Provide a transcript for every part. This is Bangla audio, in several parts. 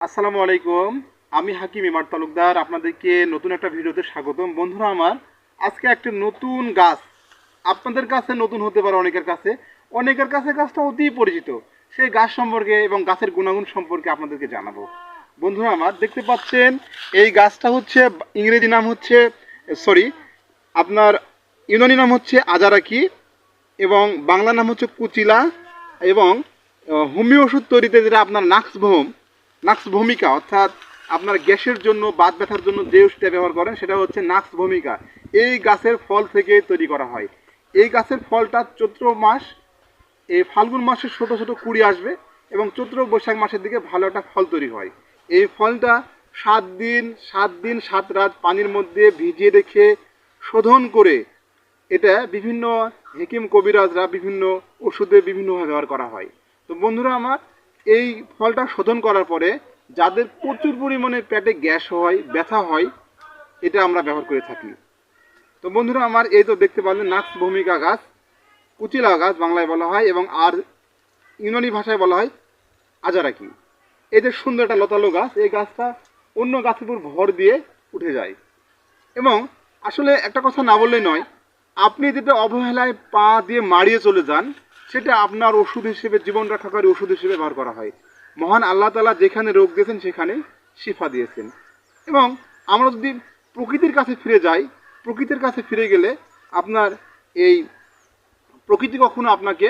আসসালামু আলাইকুম। আমি হাকিম ইমার তালুকদার আপনাদেরকে নতুন একটা ভিডিওতে স্বাগতম। বন্ধুরা আমার, আজকে একটা নতুন গাছ আপনাদের কাছে নতুন হতে পারে, অনেকের কাছে গাছটা অতি পরিচিত। সেই গাছ সম্পর্কে এবং গাছের গুণাগুণ সম্পর্কে আপনাদেরকে জানাবো। বন্ধুরা আমার, দেখতে পাচ্ছেন এই গাছটা হচ্ছে, ইংরেজি নাম হচ্ছে, সরি, আপনার ইউনানি নাম হচ্ছে আজারাকি এবং বাংলা নাম হচ্ছে কুচিলা। এবং হোমিও ওষুধ তৈরিতে যেটা আপনার নাক্স ভূমিকা, অর্থাৎ আপনার গ্যাসের জন্য, বাত ব্যথার জন্য যে ওষুধটা ব্যবহার করেন সেটা হচ্ছে নাক্স ভূমিকা। এই গাছের ফল থেকে তৈরি করা হয়। এই গাছের ফলটা চৈত্র মাস, এই ফাল্গুন মাসে ছোট ছোট কুড়ি আসবে এবং চৈত্র বৈশাখ মাসের দিকে ভালো একটা ফল তৈরি হয়। এই ফলটা 7 দিন 7 রাত পানির মধ্যে ভিজিয়ে রেখে শোধন করে এটা বিভিন্ন হেকিম কবিরাজরা বিভিন্ন ওষুধে বিভিন্নভাবে ব্যবহার করা হয়। তো বন্ধুরা আমার, এই ফলটা শোধন করার পরে যাদের প্রচুর পরিমাণে পেটে গ্যাস হয়, ব্যথা হয়, এটা আমরা ব্যবহার করে থাকি। তো বন্ধুরা আমার, এই তো দেখতে পারলেন নাক্স ভূমিকা গাছ, কুচিলা গাছ বাংলায় বলা হয় এবং আর ইউনানি ভাষায় বলা হয় আজারাকি। এই যে সুন্দর একটা লতালো গাছ, এই গাছটা অন্য গাছের উপর ভর দিয়ে উঠে যায়। এবং আসলে একটা কথা না বললেই নয়, আপনি যেটা অবহেলায় পা দিয়ে মারিয়ে চলে যান, সেটা আপনার ওষুধ হিসেবে, জীবন রক্ষাকারী ওষুধ হিসেবে ব্যবহার করা হয়। মহান আল্লাহ তাআলা যেখানে রোগ দিয়েছেন সেখানে শিফা দিয়েছেন। এবং আমরা যদি প্রকৃতির কাছে ফিরে যাই, প্রকৃতির কাছে ফিরে গেলে আপনার এই প্রকৃতি কখনো আপনাকে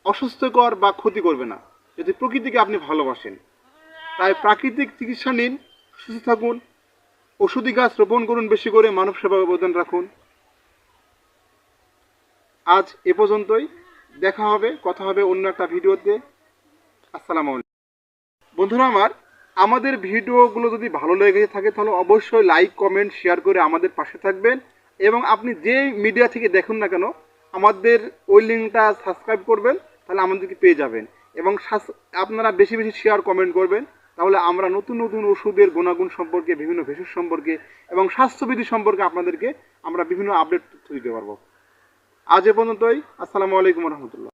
অসুস্থকর বা ক্ষতি করবে না, যদি প্রকৃতিকে আপনি ভালোবাসেন। তাই প্রাকৃতিক চিকিৎসা নিন, সুস্থ থাকুন, ওষুধি গাছ রোপণ করুন, বেশি করে মানব সেবা অবদান রাখুন। আজ এ পর্যন্তই। দেখা হবে, কথা হবে অন্য একটা ভিডিওতে। আসসালামু আলাইকুম। বন্ধুরা আমার, আমাদের ভিডিওগুলো যদি ভালো লেগে থাকে তাহলে অবশ্যই লাইক, কমেন্ট, শেয়ার করে আমাদের পাশে থাকবেন। এবং আপনি যে মিডিয়া থেকে দেখুন না কেন, আমাদের ওই লিঙ্কটা সাবস্ক্রাইব করবেন, তাহলে আমাদেরকে পেয়ে যাবেন। এবং আপনারা বেশি বেশি শেয়ার, কমেন্ট করবেন, তাহলে আমরা নতুন নতুন ওষুধের গুণাগুণ সম্পর্কে, বিভিন্ন ভেষজ সম্পর্কে এবং স্বাস্থ্যবিধি সম্পর্কে আপনাদেরকে আমরা বিভিন্ন আপডেট দিতে পারবো। আজ এ পর্যন্তই। আসসালামু আলাইকুম রহমতুল্লাহ।